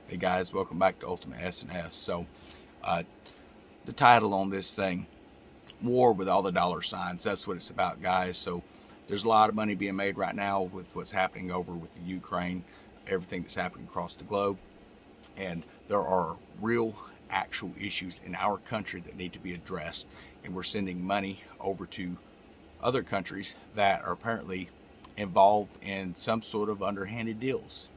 Hey guys, welcome back to Ultimate S&S. Uh, the title on this thing, War with all the dollar signs, that's what it's about, guys. So, there's a lot of money being made right now with what's happening over with the Ukraine, everything that's happening across the globe, and there are real, actual issues in our country that need to be addressed. And we're sending money over to other countries that are apparently involved in some sort of underhanded deals.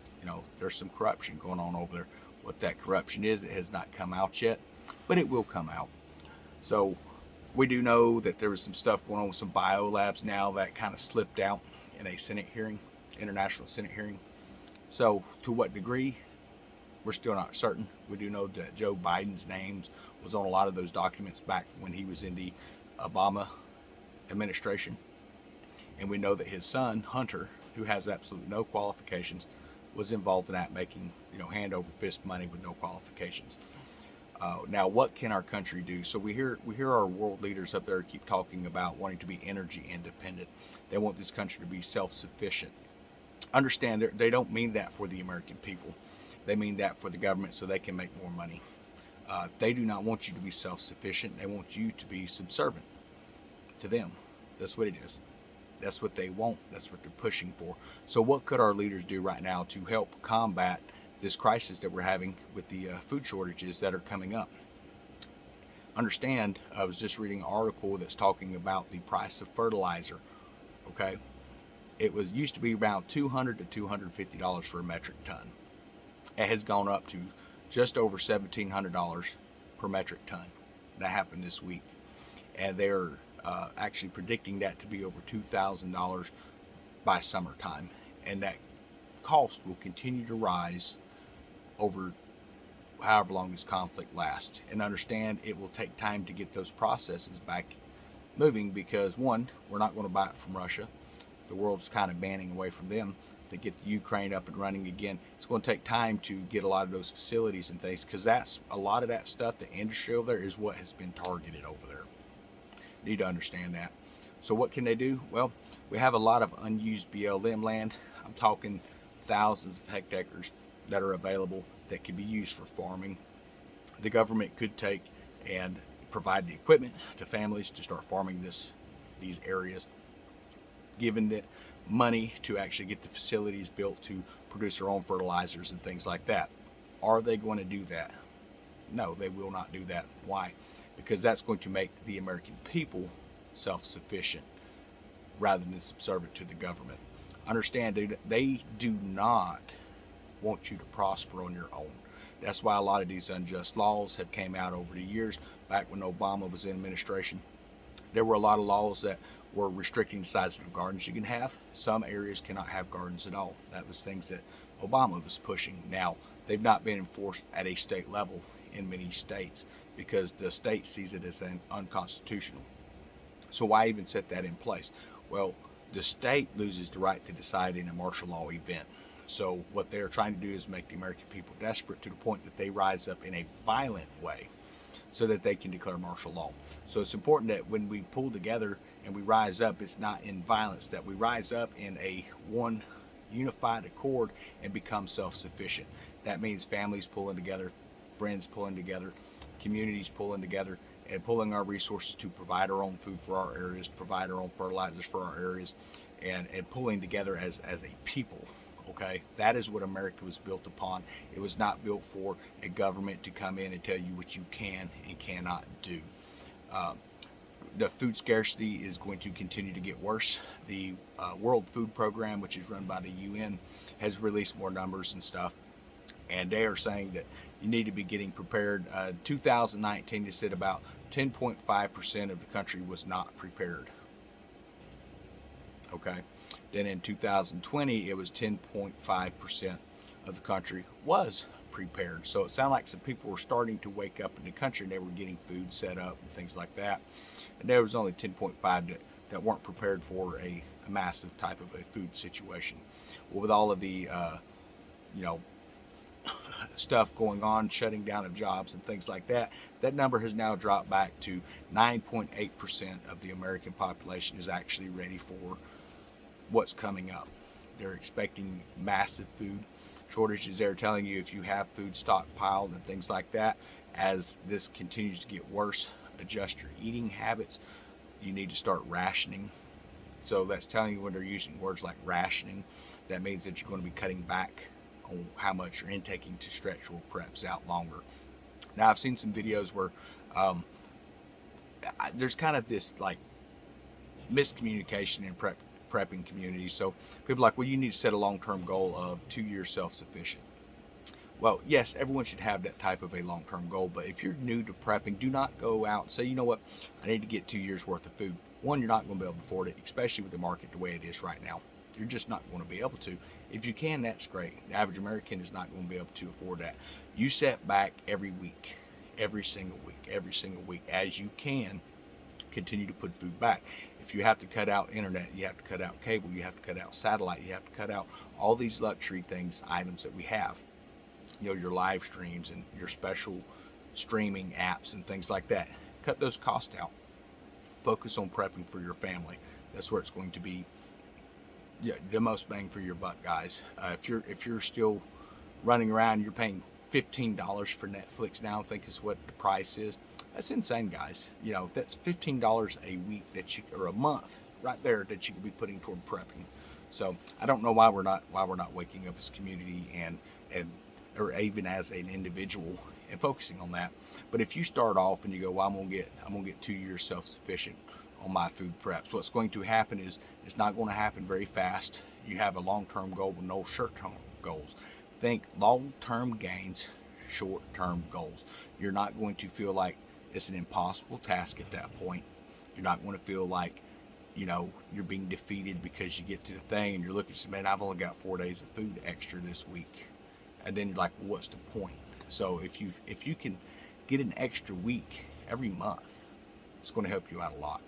There's some corruption going on over there. What that corruption is, it has not come out yet, but it will come out. So we do know that there was some stuff going on with some biolabs now that kind of slipped out in a Senate hearing, international Senate hearing. So to what degree, we're still not certain. We do know that Joe Biden's name was on a lot of those documents back when he was in the Obama administration. And we know that his son, Hunter, who has absolutely no qualifications, was involved in that, making hand over fist money with no qualifications. Now, what can our country do? So we hear our world leaders up there keep talking about wanting to be energy independent. They want this country to be self-sufficient. Understand, they don't mean that for the American people. They mean that for the government so they can make more money. They do not want you to be self-sufficient. They want you to be subservient to them. That's what it is. That's what they want. That's what they're pushing for. So what could our leaders do right now to help combat this crisis that we're having with the food shortages that are coming up? Understand, I was just reading an article that's talking about the price of fertilizer. Okay, it was used to be around $200 to $250 for a metric ton. It has gone up to just over $1,700 per metric ton. That happened this week, and they're actually predicting that to be over $2,000 by summertime, and that cost will continue to rise over however long this conflict lasts. And understand, it will take time to get those processes back moving because, one, we're not going to buy it from Russia. The world's kind of banning away from them to get the Ukraine up and running again. It's going to take time to get a lot of those facilities and things, because that's a lot of that stuff. The industry over there is what has been targeted over there. Need to understand that. So what can they do? Well, we have a lot of unused BLM land. I'm talking thousands of hectares that are available that can be used for farming. The government could take and provide the equipment to families to start farming these areas, given the money to actually get the facilities built to produce their own fertilizers and things like that. Are they going to do that? No, they will not do that. Why? Because that's going to make the American people self-sufficient rather than subservient to the government. Understand, dude, they do not want you to prosper on your own. That's why a lot of these unjust laws have came out over the years. Back when Obama was in administration, there were a lot of laws that were restricting the size of the gardens you can have. Some areas cannot have gardens at all. That was things that Obama was pushing. Now, they've not been enforced at a state level in many states because the state sees it as unconstitutional. So why even set that in place? Well, the state loses the right to decide in a martial law event. So what they're trying to do is make the American people desperate to the point that they rise up in a violent way so that they can declare martial law. So it's important that when we pull together and we rise up, it's not in violence, that we rise up in a one unified accord and become self-sufficient. That means families pulling together, friends pulling together, communities pulling together, and pulling our resources to provide our own food for our areas, provide our own fertilizers for our areas, and pulling together as a people. Okay, that is what America was built upon. It was not built for a government to come in and tell you what you can and cannot do. Uh, the food scarcity is going to continue to get worse. The World Food Program, which is run by the UN, has released more numbers and stuff, and they are saying that you need to be getting prepared. 2019, they said about 10.5% of the country was not prepared. Okay, then in 2020, it was 10.5% of the country was prepared. So it sounded like some people were starting to wake up in the country and they were getting food set up and things like that. And there was only 10.5 that weren't prepared for a massive type of a food situation. Well, with all of the you know stuff going on, shutting down of jobs and things like that, that number has now dropped back to 9.8% of the American population is actually ready for what's coming up. They're expecting massive food shortages. They're telling you if you have food stockpiled and things like that, as this continues to get worse, adjust your eating habits. You need to start rationing. So that's telling you when they're using words like rationing, that means that you're going to be cutting back on how much you're intaking to stretch your preps out longer. Now, I've seen some videos where there's kind of this like miscommunication in prepping communities. So people are like, well, you need to set a long-term goal of 2 years self-sufficient. Well, yes, everyone should have that type of a long-term goal, but if you're new to prepping, do not go out and say, you know what, I need to get 2 years worth of food. One, you're not going to be able to afford it, especially with the market the way it is right now. You're just not going to be able to. If you can, that's great. The average American is not going to be able to afford that. You set back every week, every single week, as you can. Continue to put food back. If you have to cut out internet, you have to cut out cable, you have to cut out satellite, you have to cut out all these luxury things, items that we have. You know, your live streams and your special streaming apps and things like that. Cut those costs out. Focus on prepping for your family. That's where it's going to be the most bang for your buck, guys. If you're still running around, you're paying $15 for Netflix now, I think is what the price is. That's insane, guys. You know, that's $15 a week or a month right there that you could be putting toward prepping. So I don't know why we're not waking up as a community and or even as an individual and focusing on that. But if you start off and you go, well, I'm gonna get 2 years self-sufficient on my food preps, what's going to happen is it's not going to happen very fast. You have a long-term goal with no short-term goals. Think long-term gains, short-term goals. You're not going to feel like it's an impossible task at that point. You're not going to feel like, you know, you're being defeated because you get to the thing and you're looking and say, man, I've only got 4 days of food extra this week. And then you're like, well, what's the point? So if you can get an extra week every month, it's going to help you out a lot.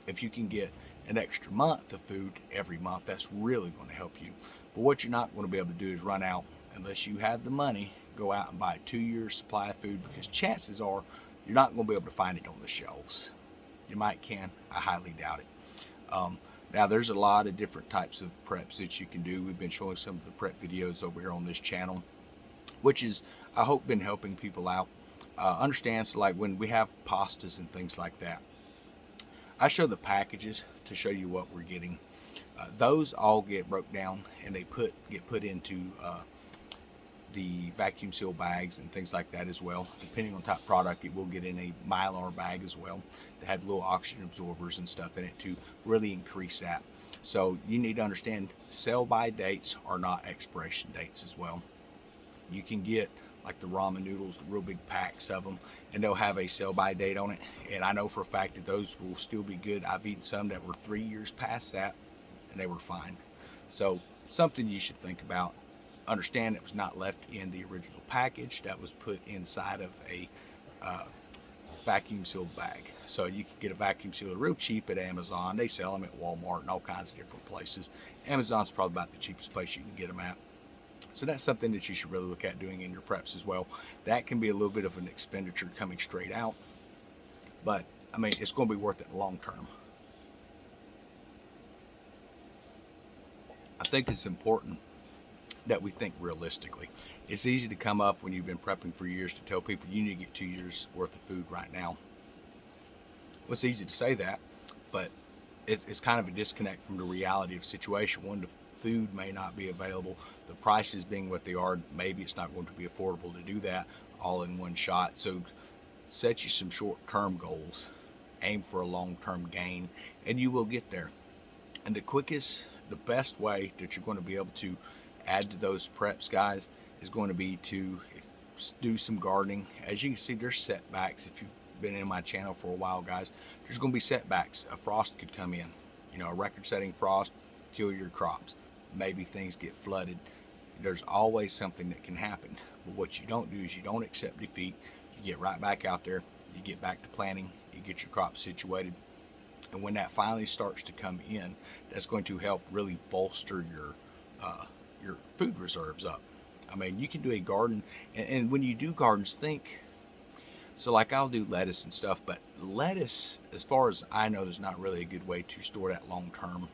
If you can get an extra month of food every month, that's really going to help you. But what you're not going to be able to do is run out, unless you have the money, go out and buy 2 years supply of food, because chances are you're not going to be able to find it on the shelves. You might can, I highly doubt it. Now there's a lot of different types of preps that you can do. We've been showing some of the prep videos over here on this channel, which is, I hope, been helping people out. Understand, so like when we have pastas and things like that, I show the packages to show you what we're getting. Those all get broke down and they get put into the vacuum seal bags and things like that as well. Depending on type of product, it will get in a Mylar bag as well to have little oxygen absorbers and stuff in it to really increase that. So you need to understand, sell-by dates are not expiration dates as well. You can get like the ramen noodles, the real big packs of them, and they'll have a sell-by date on it. And I know for a fact that those will still be good. I've eaten some that were 3 years past that and they were fine. So something you should think about. Understand it was not left in the original package. That was put inside of a vacuum sealed bag. So you can get a vacuum sealer real cheap at Amazon. They sell them at Walmart and all kinds of different places. Amazon's probably about the cheapest place you can get them at. So that's something that you should really look at doing in your preps as well. That can be a little bit of an expenditure coming straight out, but I mean, it's going to be worth it long term. I think it's important that we think realistically. It's easy to come up when you've been prepping for years to tell people you need to get 2 years worth of food right now. Well, it's easy to say that, but it's kind of a disconnect from the reality of the situation. One, the food may not be available. The prices being what they are, maybe it's not going to be affordable to do that all in one shot. So set you some short-term goals, aim for a long-term gain, and you will get there. And the best way that you're going to be able to add to those preps, guys, is going to be to do some gardening. As you can see, there's setbacks. If you've been in my channel for a while, guys, there's going to be setbacks. A frost could come in, you know, a record-setting frost, kill your crops. Maybe things get flooded. There's always something that can happen. But what you don't do is you don't accept defeat. You get right back out there. You get back to planting. You get your crops situated. And when that finally starts to come in, that's going to help really bolster your food reserves up. I mean, you can do a garden, and when you do gardens, think, so like I'll do lettuce and stuff, but lettuce, as far as I know, there's not really a good way to store that long term.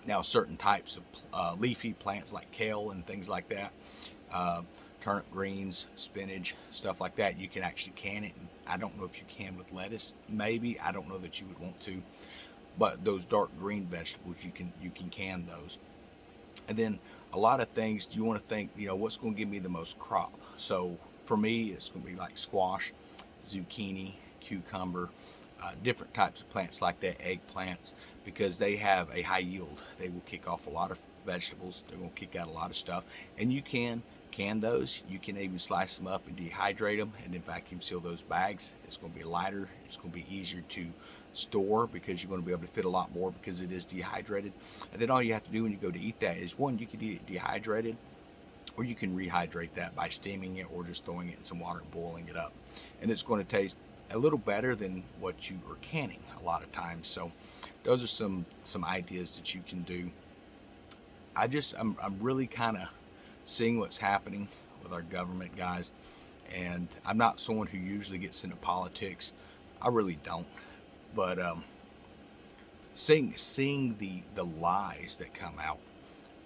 Now, certain types of leafy plants like kale and things like that, uh, turnip greens, spinach, stuff like that, you can actually can it. I don't know if you can with lettuce. Maybe. I don't know that you would want to. But those dark green vegetables, you can can those. And then a lot of things you want to think, what's going to give me the most crop. So for me, it's going to be like squash, zucchini, cucumber, different types of plants like that, eggplants, because they have a high yield. They will kick off a lot of vegetables. They're going to kick out a lot of stuff. And you can those. You can even slice them up and dehydrate them and then vacuum seal those bags. It's going to be lighter. It's going to be easier to store because you're going to be able to fit a lot more because it is dehydrated. And then all you have to do when you go to eat that is, one, you can eat it dehydrated, or you can rehydrate that by steaming it or just throwing it in some water and boiling it up. And it's going to taste a little better than what you are canning a lot of times. So those are some ideas that you can do. I'm really kind of seeing what's happening with our government, guys, and I'm not someone who usually gets into politics. I really don't. But seeing the lies that come out,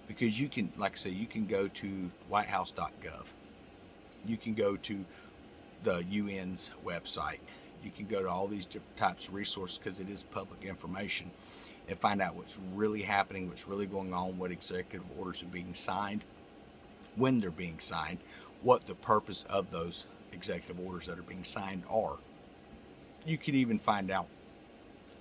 because you can, like I say, you can go to whitehouse.gov, you can go to the UN's website, you can go to all these different types of resources because it is public information, and find out what's really happening, what's really going on, what executive orders are being signed, when they're being signed, what the purpose of those executive orders that are being signed are. You can even find out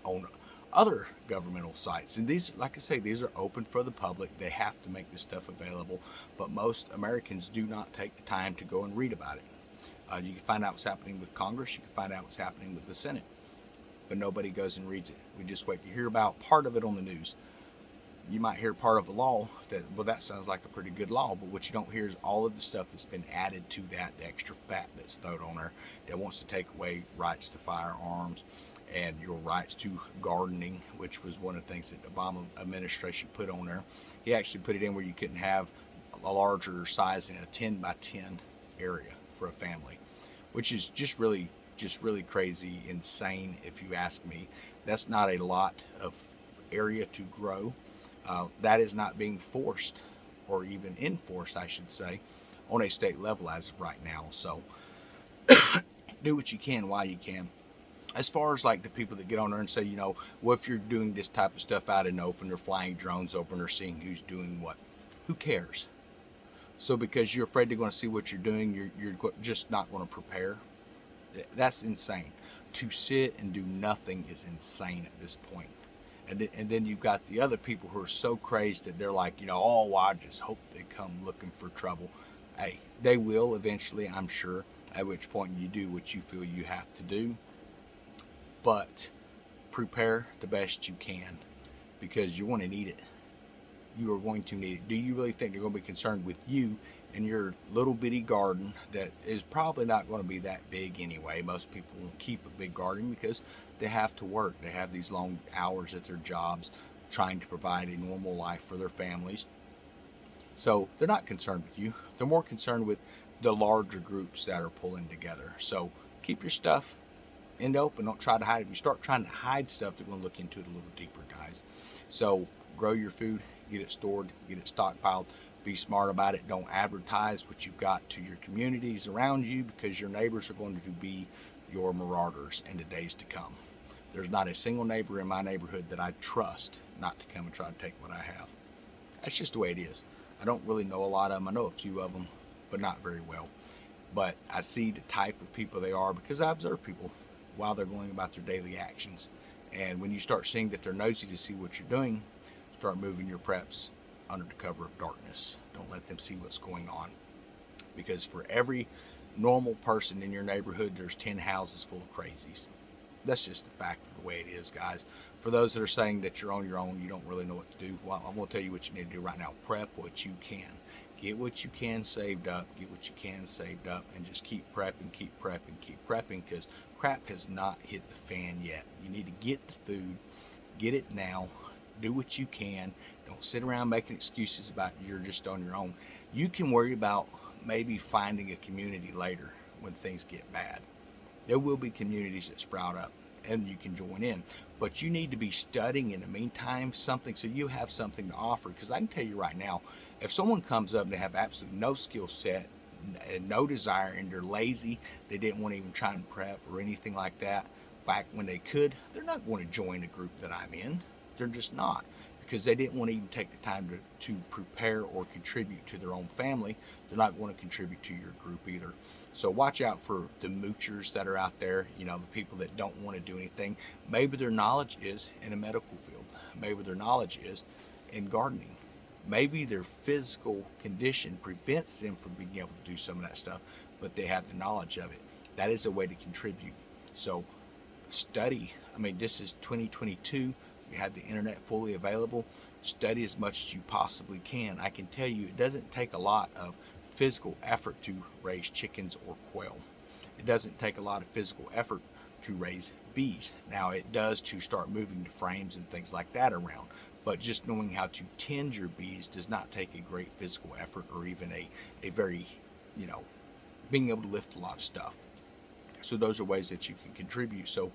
on other governmental sites. And these, like I say, these are open for the public. They have to make this stuff available, but most Americans do not take the time to go and read about it. You can find out what's happening with Congress. You can find out what's happening with the Senate, but nobody goes and reads it. We just wait to hear about part of it on the news. You might hear part of a law that, well, that sounds like a pretty good law, but what you don't hear is all of the stuff that's been added to that, the extra fat that's thrown on there, that wants to take away rights to firearms and your rights to gardening, which was one of the things that the Obama administration put on there. He actually put it in where you couldn't have a larger size in a 10 by 10 area for a family, which is just really crazy, insane if you ask me. That's not a lot of area to grow. That is not being forced, or even enforced, I should say, on a state level as of right now. So do what you can while you can. As far as like the people that get on there and say, well, if you're doing this type of stuff out in the open, or flying drones open, or seeing who's doing what, who cares? So because you're afraid they're going to see what you're doing, you're just not going to prepare. That's insane. To sit and do nothing is insane at this point. And then you've got the other people who are so crazed that they're like, oh, well, I just hope they come looking for trouble. Hey, they will eventually, I'm sure, at which point you do what you feel you have to do. But prepare the best you can, because you're going to need it. You are going to need it. Do you really think they're going to be concerned with you and your little bitty garden that is probably not going to be that big anyway? Most people won't keep a big garden because they have to work. They have these long hours at their jobs trying to provide a normal life for their families. So they're not concerned with you. They're more concerned with the larger groups that are pulling together. So keep your stuff in the open. Don't try to hide it. If you start trying to hide stuff, they're going to look into it a little deeper, guys. So grow your food, get it stored, get it stockpiled. Be smart about it. Don't advertise what you've got to your communities around you, because your neighbors are going to be your marauders in the days to come. There's not a single neighbor in my neighborhood that I trust not to come and try to take what I have. That's just the way it is. I don't really know a lot of them. I know a few of them, but not very well. But I see the type of people they are because I observe people while they're going about their daily actions. And when you start seeing that they're nosy to see what you're doing, start moving your preps under the cover of darkness. Don't let them see what's going on. Because for every normal person in your neighborhood, there's 10 houses full of crazies. That's just the fact of the way it is, guys. For those that are saying that you're on your own, you don't really know what to do, well, I'm going to tell you what you need to do right now. Prep what you can. Get what you can saved up. Get what you can saved up. And just keep prepping, keep prepping, keep prepping, because crap has not hit the fan yet. You need to get the food. Get it now. Do what you can. Don't sit around making excuses about you're just on your own. You can worry about maybe finding a community later when things get bad. There will be communities that sprout up and you can join in. But you need to be studying in the meantime something so you have something to offer. Because I can tell you right now, if someone comes up and they have absolutely no skill set and no desire and they're lazy, they didn't want to even try and prep or anything like that back when they could, they're not going to join a group that I'm in. They're just not, because they didn't want to even take the time to prepare or contribute to their own family. They're not going to contribute to your group either. So watch out for the moochers that are out there, the people that don't want to do anything. Maybe their knowledge is in a medical field. Maybe their knowledge is in gardening. Maybe their physical condition prevents them from being able to do some of that stuff, but they have the knowledge of it. That is a way to contribute. So study. I mean, this is 2022. You have the internet fully available. Study as much as you possibly can. I can tell you it doesn't take a lot of physical effort to raise chickens or quail. It doesn't take a lot of physical effort to raise bees. Now it does to start moving the frames and things like that around, but just knowing how to tend your bees does not take a great physical effort or even a very, being able to lift a lot of stuff. So those are ways that you can contribute. So,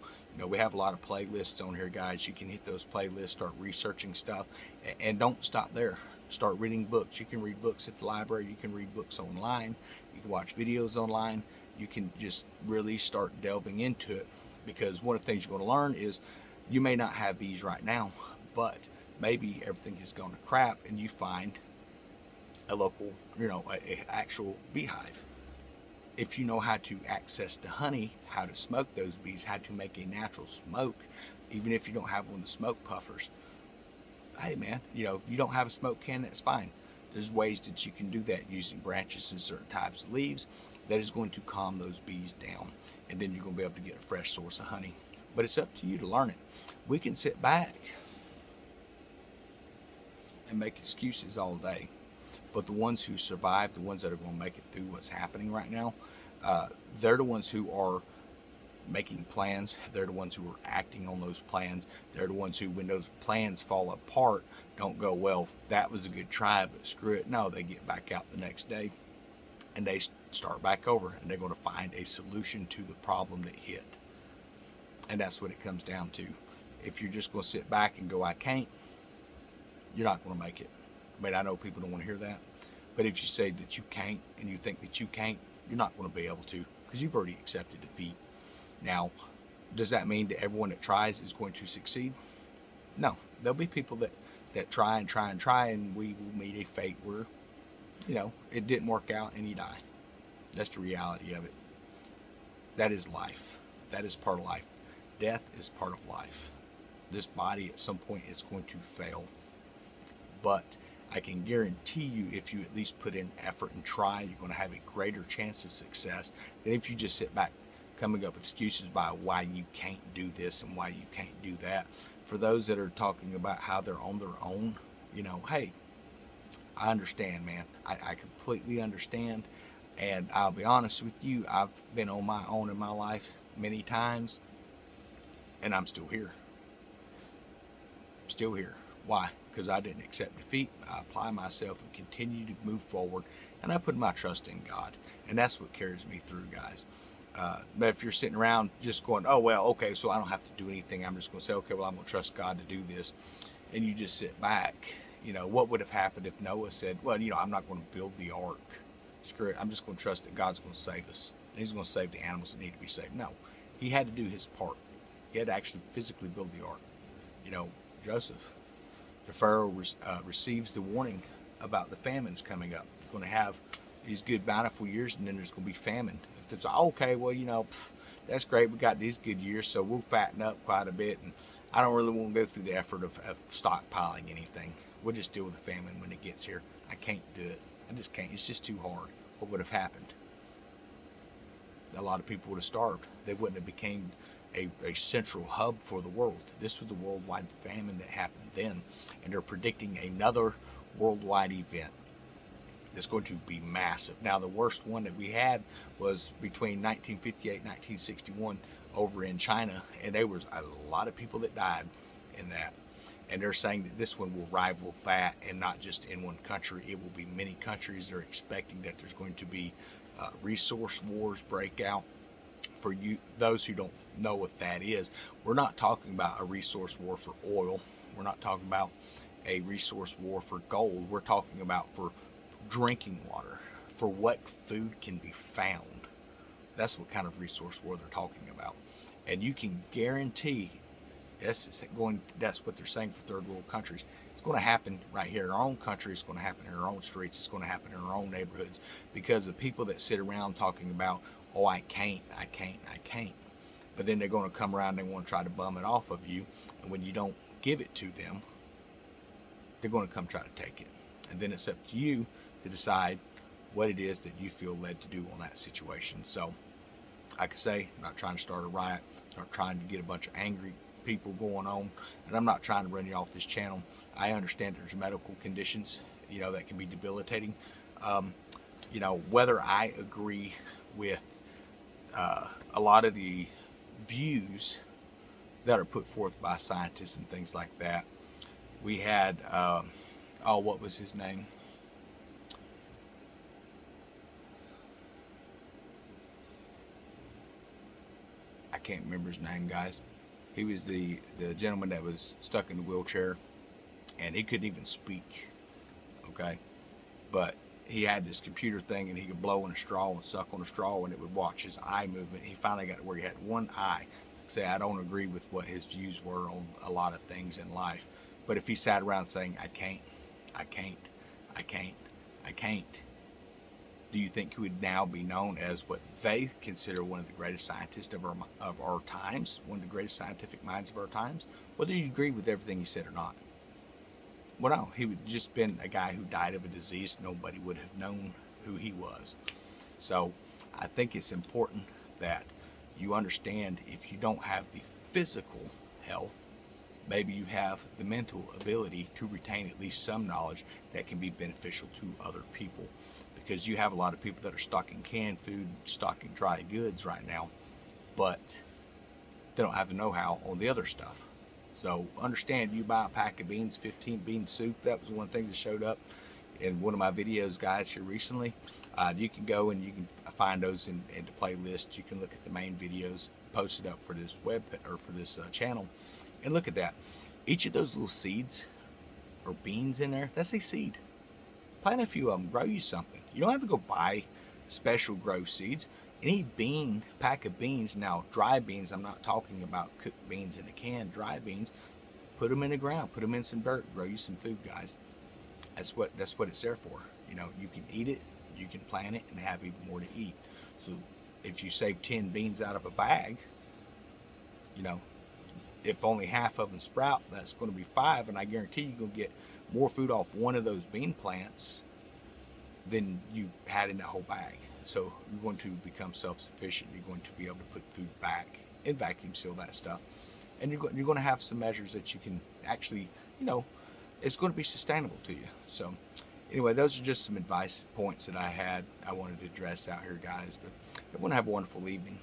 we have a lot of playlists on here, guys. You can hit those playlists, start researching stuff, and don't stop there. Start reading books. You can read books at the library. You can read books online. You can watch videos online. You can just really start delving into it, because one of the things you're going to learn is you may not have bees right now, but maybe everything has gone to crap and you find a local, a actual beehive. If you know how to access the honey, how to smoke those bees, how to make a natural smoke, even if you don't have one of the smoke puffers, hey man, if you don't have a smoke can, that's fine. There's ways that you can do that using branches and certain types of leaves that is going to calm those bees down, and then you're going to be able to get a fresh source of honey. But it's up to you to learn it. We can sit back and make excuses all day, but the ones who survive, the ones that are going to make it through what's happening right now, they're the ones who are making plans. They're the ones who are acting on those plans. They're the ones who, when those plans fall apart, don't go, well, that was a good try, but screw it. No, they get back out the next day and they start back over, and they're going to find a solution to the problem that hit. And that's what it comes down to. If you're just going to sit back and go, I can't, you're not going to make it. I mean, I know people don't want to hear that, but if you say that you can't and you think that you can't, you're not going to be able to, because you've already accepted defeat. Now, does that mean that everyone that tries is going to succeed? No. There'll be people that try and try and try, and we will meet a fate where, it didn't work out and you die. That's the reality of it. That is life. That is part of life. Death is part of life. This body at some point is going to fail. But I can guarantee you, if you at least put in effort and try, you're going to have a greater chance of success than if you just sit back coming up with excuses by why you can't do this and why you can't do that. For those that are talking about how they're on their own, hey, I understand, man. I completely understand. And I'll be honest with you, I've been on my own in my life many times, and I'm still here. Still here. Why? Because I didn't accept defeat. I apply myself and continue to move forward, and I put my trust in God, and that's what carries me through, guys. But if you're sitting around just going, oh well, okay, so I don't have to do anything, I'm just going to say, okay, well, I'm going to trust God to do this, and you just sit back, what would have happened if Noah said, well, I'm not going to build the ark, screw it, I'm just going to trust that God's going to save us, and he's going to save the animals that need to be saved? No, he had to do his part. He had to actually physically build the ark. Joseph, the Pharaoh receives the warning about the famines coming up. You're going to have these good, bountiful years, and then there's going to be famine. If it's okay, well, that's great. We got these good years, so we'll fatten up quite a bit. And I don't really want to go through the effort of stockpiling anything. We'll just deal with the famine when it gets here. I can't do it. I just can't. It's just too hard. What would have happened? A lot of people would have starved. They wouldn't have became a central hub for the world. This was the worldwide famine that happened then, and they're predicting another worldwide event that's going to be massive. Now, the worst one that we had was between 1958 and 1961 over in China, and there was a lot of people that died in that. And they're saying that this one will rival that, and not just in one country. It will be many countries. They're expecting that there's going to be resource wars break out for you, those who don't know what that is, we're not talking about a resource war for oil. We're not talking about a resource war for gold. We're talking about for drinking water, for what food can be found. That's what kind of resource war they're talking about. And you can guarantee, that's what they're saying for third world countries. It's going to happen right here in our own country. It's going to happen in our own streets. It's going to happen in our own neighborhoods, because the people that sit around talking about, oh, I can't, but then they're going to come around and they want to try to bum it off of you, and when you don't give it to them, they're going to come try to take it. And then it's up to you to decide what it is that you feel led to do on that situation. So, like I say, I'm not trying to start a riot, not trying to get a bunch of angry people going on, and I'm not trying to run you off this channel. I understand there's medical conditions, that can be debilitating. Whether I agree with a lot of the views that are put forth by scientists and things like that. We had, what was his name? I can't remember his name, guys. He was the gentleman that was stuck in the wheelchair, and he couldn't even speak, okay? But he had this computer thing, and he could blow in a straw and suck on a straw, and it would watch his eye movement. He finally got to where he had one eye. Say, I don't agree with what his views were on a lot of things in life, but if he sat around saying, I can't, do you think he would now be known as what they consider one of the greatest scientists of our times, one of the greatest scientific minds of our times, whether you agree with everything he said or not? Well, no, he would just been a guy who died of a disease. Nobody would have known who he was. So I think it's important that you understand, if you don't have the physical health, maybe you have the mental ability to retain at least some knowledge that can be beneficial to other people. Because you have a lot of people that are stocking canned food, stocking dry goods right now, but they don't have the know-how on the other stuff. So understand, you buy a pack of beans, 15 bean soup. That was one thing that showed up in one of my videos, guys, here recently. You can go and you can find those in the playlist. You can look at the main videos posted up for this for this channel, and look at that. Each of those little seeds or beans in there, that's a seed. Plant a few of them, grow you something. You don't have to go buy special grow seeds. Any pack of beans, now dry beans, I'm not talking about cooked beans in a can, dry beans, put them in the ground, put them in some dirt, grow you some food, guys. That's what it's there for. You can eat it, you can plant it, and have even more to eat. So if you save 10 beans out of a bag, if only half of them sprout, that's going to be 5, and I guarantee you're going to get more food off one of those bean plants than you had in that whole bag. So you're going to become self-sufficient. You're going to be able to put food back and vacuum seal that stuff, and you're going to have some measures that you can actually, it's going to be sustainable to you. So anyway, those are just some advice points that I wanted to address out here, guys. But everyone have a wonderful evening.